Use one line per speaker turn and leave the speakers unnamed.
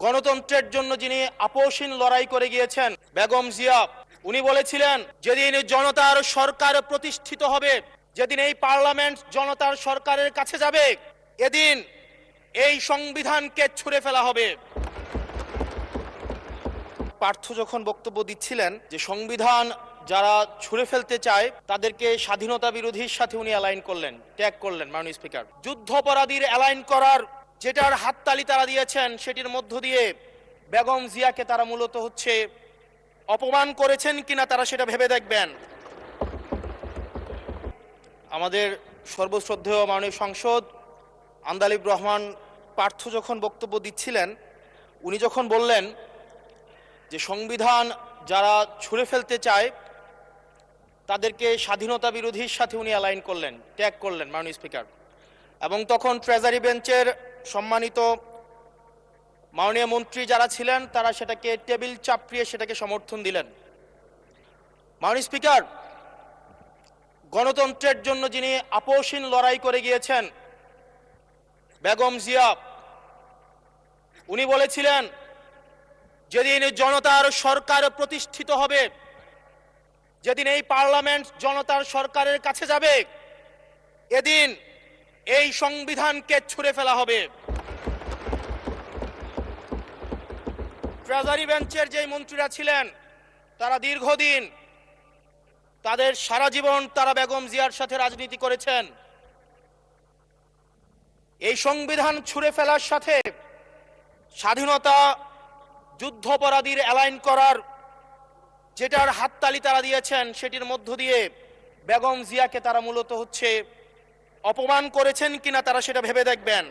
গণতন্ত্রের জন্য যিনি আপোষহীন লড়াই করে গিয়েছেন বেগম জিয়া, উনি বলেছিলেন যেদিন জনতার সরকার প্রতিষ্ঠিত হবে, যেদিন এই পার্লামেন্ট জনতার সরকারের কাছে যাবে, এদিন এই সংবিধানকে ছুঁড়ে ফেলা হবে। পার্থ যখন বক্তব্য দিচ্ছিলেন যে সংবিধান যারা ছুঁড়ে ফেলতে চায় তাদেরকে স্বাধীনতা বিরোধীর সাথে উনি অ্যালাইন করলেন, ট্যাগ করলেন। মাননীয় স্পিকার, যুদ্ধাপরাধীর অ্যালাইন করার যেটার হাততালি তারা দিয়েছেন সেটির মধ্য দিয়ে বেগম জিয়াকে তারা মূলত অপমান করেছেন কিনা তারা সেটা ভেবে দেখবেন। আমাদের সর্বশ্রদ্ধেয় মাননীয় সংসদ আন্দালিব রহমান পার্থ যখন বক্তব্য দিচ্ছিলেন, উনি যখন বললেন যে সংবিধান যারা ছুঁড়ে ফেলতে চায় তাদেরকে স্বাধীনতা বিরোধীর সাথে উনি অ্যালাইন করলেন, ট্যাগ করলেন। মাননীয় স্পিকার, এবং তখন ট্রেজারি বেঞ্চের সম্মানিত মাননীয় মন্ত্রী যারা ছিলেন তারা সেটাকে টেবিল চাপড়িয়ে সেটাকে সমর্থন দিলেন। মাননীয় স্পিকার, গণতন্ত্রের জন্য যিনি আপোষহীন লড়াই করে গিয়েছেন বেগম জিয়া, উনি বলেছিলেন যেদিন জনতার সরকার প্রতিষ্ঠিত হবে, যেদিন এই পার্লামেন্ট জনতার সরকারের কাছে যাবে, এদিন এই সংবিধানকে ছুঁড়ে ফেলা হবে। ট্রেজারি বেঞ্চের যে মন্ত্রীরা ছিলেন তারা দীর্ঘদিন, তাদের সারা জীবন তারা বেগম জিয়ার সাথে রাজনীতি করেছেন। এই সংবিধান ছুঁড়ে ফেলার সাথে স্বাধীনতা যুদ্ধাপরাধীর অ্যালাইন করার যেটার হাততালি তারা দিয়েছেন সেটির মধ্য দিয়ে বেগম জিয়াকে তারা মূলত অপমান করেছেন কিনা তারা সেটা ভেবে দেখবেন।